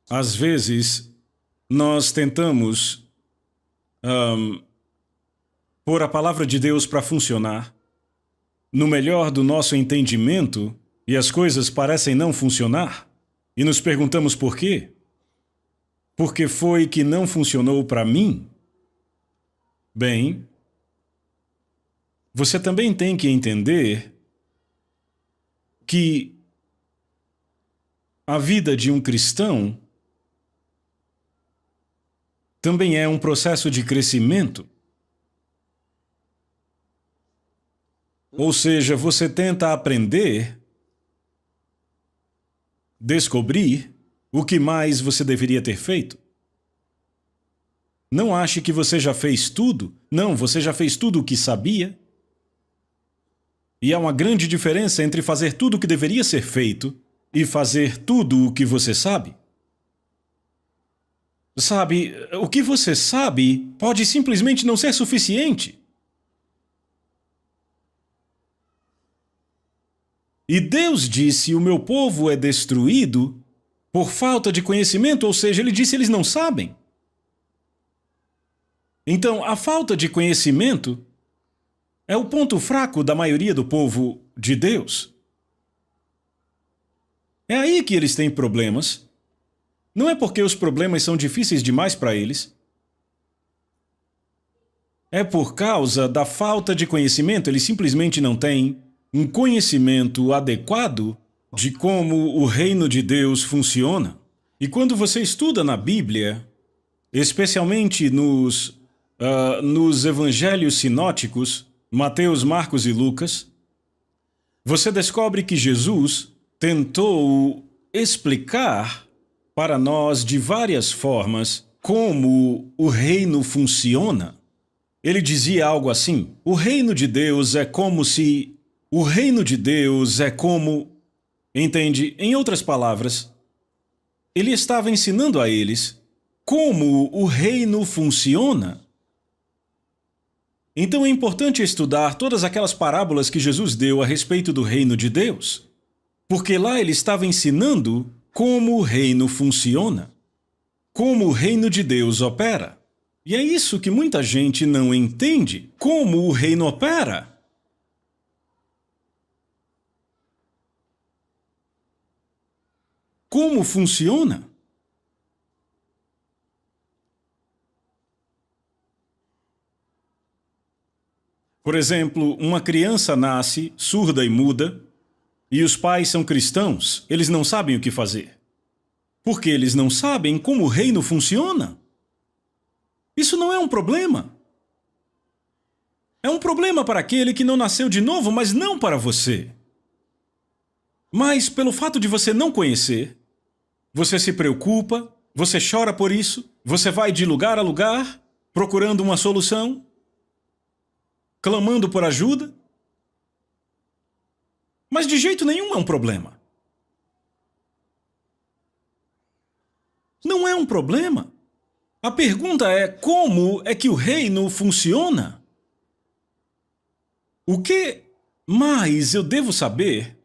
Às vezes, nós tentamos pôr a palavra de Deus para funcionar no melhor do nosso entendimento e as coisas parecem não funcionar. E nos perguntamos por quê? Por que foi que não funcionou para mim? Bem, você também tem que entender que a vida de um cristão também é um processo de crescimento. Ou seja, você tenta aprender, descobrir o que mais você deveria ter feito. Não ache que você já fez tudo. Não, você já fez tudo o que sabia. E há uma grande diferença entre fazer tudo o que deveria ser feito e fazer tudo o que você sabe. Sabe, o que você sabe pode simplesmente não ser suficiente. E Deus disse: o meu povo é destruído por falta de conhecimento, ou seja, ele disse: eles não sabem. Então, a falta de conhecimento é o ponto fraco da maioria do povo de Deus. É aí que eles têm problemas. Não é porque os problemas são difíceis demais para eles. É por causa da falta de conhecimento. Eles simplesmente não têm um conhecimento adequado de como o reino de Deus funciona. E quando você estuda na Bíblia, especialmente nos evangelhos sinóticos, Mateus, Marcos e Lucas, você descobre que Jesus tentou explicar para nós de várias formas como o reino funciona. Ele dizia algo assim: o reino de Deus é como se... O reino de Deus é como... Entende? Em outras palavras, ele estava ensinando a eles como o reino funciona. Então é importante estudar todas aquelas parábolas que Jesus deu a respeito do reino de Deus, porque lá ele estava ensinando como o reino funciona, como o reino de Deus opera. E é isso que muita gente não entende, como o reino opera. Como funciona? Por exemplo, uma criança nasce surda e muda, e os pais são cristãos, eles não sabem o que fazer. Porque eles não sabem como o reino funciona. Isso não é um problema. É um problema para aquele que não nasceu de novo, mas não para você. Mas, pelo fato de você não conhecer, você se preocupa, você chora por isso, você vai de lugar a lugar, procurando uma solução, clamando por ajuda. Mas de jeito nenhum é um problema. Não é um problema. A pergunta é: como é que o reino funciona? O que mais eu devo saber?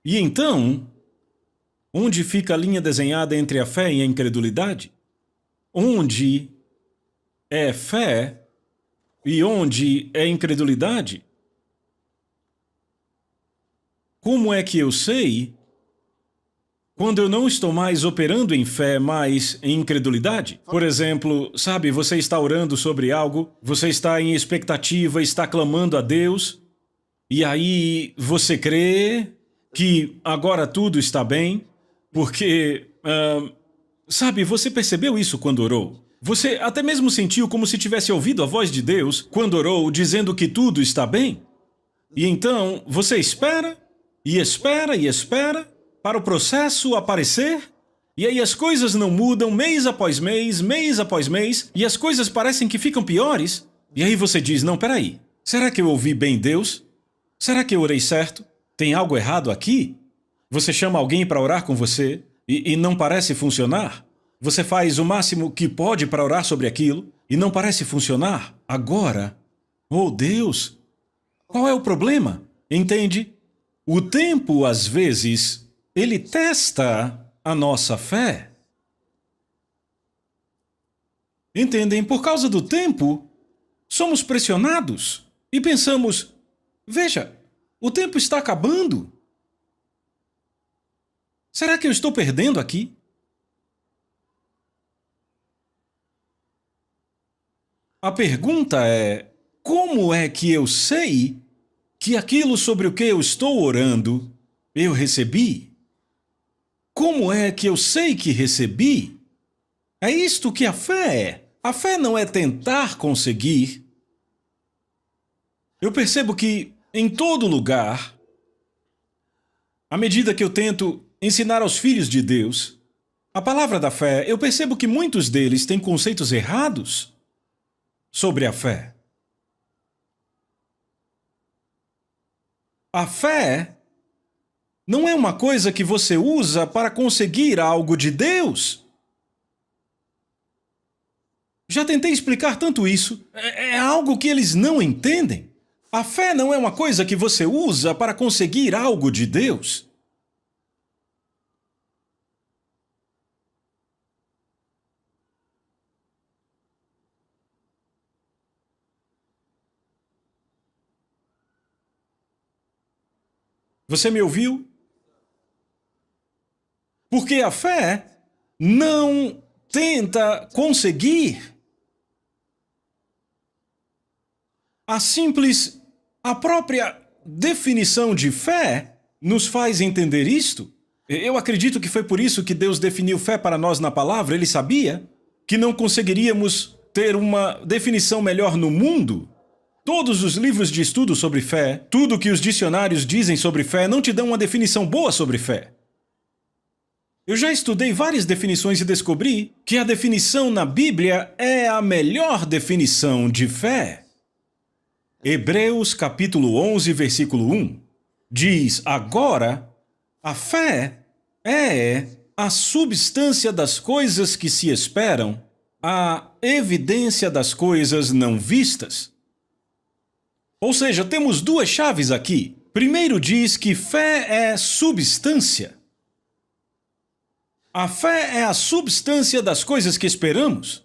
E então, onde fica a linha desenhada entre a fé e a incredulidade? Onde é fé e onde é incredulidade? Como é que eu sei quando eu não estou mais operando em fé, mas em incredulidade? Por exemplo, sabe, você está orando sobre algo, você está em expectativa, está clamando a Deus, e aí você crê que agora tudo está bem, porque, sabe, você percebeu isso quando orou? Você até mesmo sentiu como se tivesse ouvido a voz de Deus quando orou, dizendo que tudo está bem? E então, você espera, e espera, e espera, para o processo aparecer, e aí as coisas não mudam mês após mês, e as coisas parecem que ficam piores, e aí você diz: não, peraí, será que eu ouvi bem Deus? Será que eu orei certo? Tem algo errado aqui? Você chama alguém para orar com você e não parece funcionar? Você faz o máximo que pode para orar sobre aquilo e não parece funcionar? Agora, Oh, Deus! Qual é o problema? Entende? O tempo, às vezes, ele testa a nossa fé. Entendem? Por causa do tempo, somos pressionados e pensamos: veja, o tempo está acabando. Será que eu estou perdendo aqui? A pergunta é: como é que eu sei que aquilo sobre o que eu estou orando eu recebi? Como é que eu sei que recebi? É isto que a fé é. A fé não é tentar conseguir. Eu percebo que, em todo lugar, à medida que eu tento ensinar aos filhos de Deus a palavra da fé, eu percebo que muitos deles têm conceitos errados sobre a fé. A fé não é uma coisa que você usa para conseguir algo de Deus. Já tentei explicar tanto isso. É algo que eles não entendem. A fé não é uma coisa que você usa para conseguir algo de Deus. Você me ouviu? Porque a fé não tenta conseguir. A própria definição de fé nos faz entender isto. Eu acredito que foi por isso que Deus definiu fé para nós na palavra. Ele sabia que não conseguiríamos ter uma definição melhor no mundo. Todos os livros de estudo sobre fé, tudo que os dicionários dizem sobre fé, não te dão uma definição boa sobre fé. Eu já estudei várias definições e descobri que a definição na Bíblia é a melhor definição de fé. Hebreus capítulo 11, versículo 1, diz: agora, a fé é a substância das coisas que se esperam, a evidência das coisas não vistas. Ou seja, temos duas chaves aqui. Primeiro diz que fé é substância. A fé é a substância das coisas que esperamos.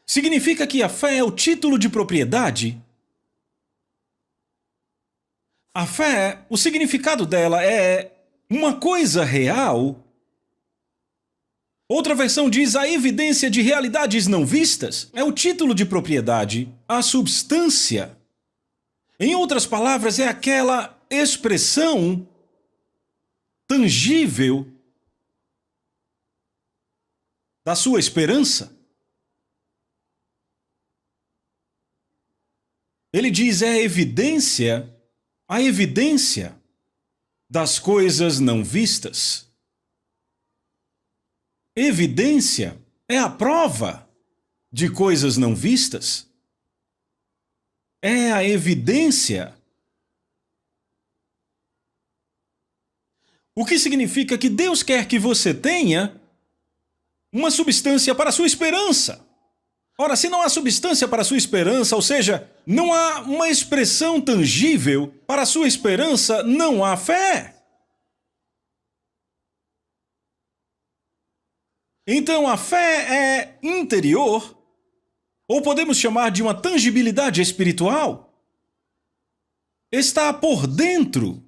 Significa que a fé é o título de propriedade. A fé, o significado dela é uma coisa real. Outra versão diz a evidência de realidades não vistas. É o título de propriedade, a substância. Em outras palavras, é aquela expressão tangível da sua esperança. Ele diz é a evidência das coisas não vistas. Evidência é a prova de coisas não vistas. É a evidência. O que significa que Deus quer que você tenha uma substância para a sua esperança. Ora, se não há substância para a sua esperança, ou seja, não há uma expressão tangível para a sua esperança, não há fé. Então a fé é interior, ou podemos chamar de uma tangibilidade espiritual. Está por dentro.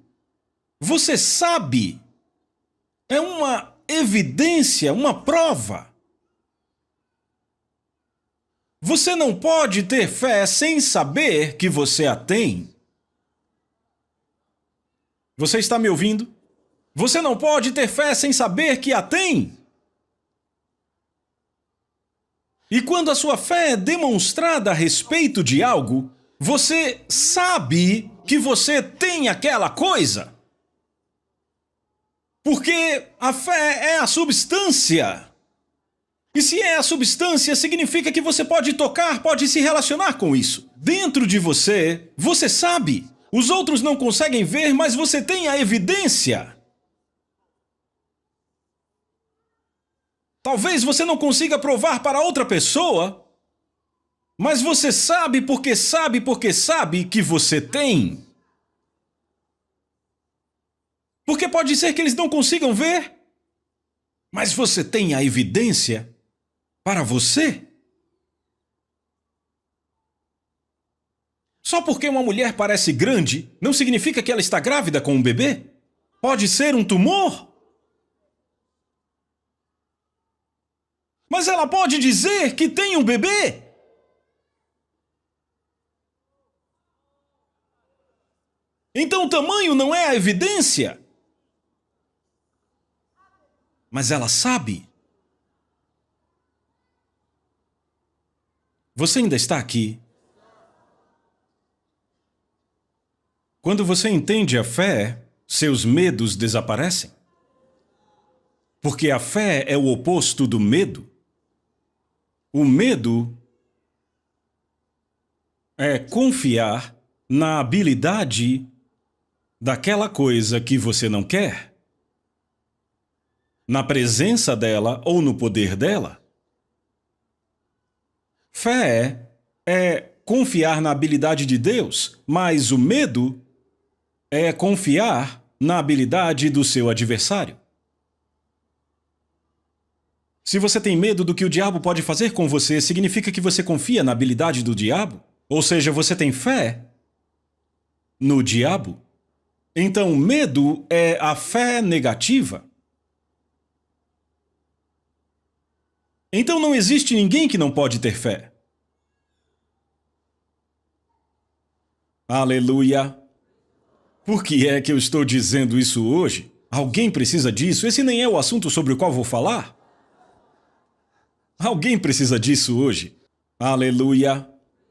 Você sabe. É uma evidência, uma prova. Você não pode ter fé sem saber que você a tem. Você está me ouvindo? Você não pode ter fé sem saber que a tem. E quando a sua fé é demonstrada a respeito de algo, você sabe que você tem aquela coisa. Porque a fé é a substância. E se é a substância, significa que você pode tocar, pode se relacionar com isso. Dentro de você, você sabe. Os outros não conseguem ver, mas você tem a evidência. Talvez você não consiga provar para outra pessoa, Mas você sabe porque sabe que você tem. Porque pode ser que eles não consigam ver. Mas você tem a evidência para você. Só porque uma mulher parece grande, não significa que ela está grávida com um bebê. Pode ser um tumor. Mas ela pode dizer que tem um bebê. Então o tamanho não é a evidência. Mas ela sabe. Você ainda está aqui. Quando você entende a fé, seus medos desaparecem. Porque a fé é o oposto do medo. O medo é confiar na habilidade daquela coisa que você não quer, na presença dela ou no poder dela. Fé é confiar na habilidade de Deus, mas o medo é confiar na habilidade do seu adversário. Se você tem medo do que o diabo pode fazer com você, significa que você confia na habilidade do diabo? Ou seja, você tem fé no diabo? Então, medo é a fé negativa. Então não existe ninguém que não pode ter fé. Aleluia! Por que é que eu estou dizendo isso hoje? Alguém precisa disso? Esse nem é o assunto sobre o qual vou falar. Alguém precisa disso hoje. Aleluia!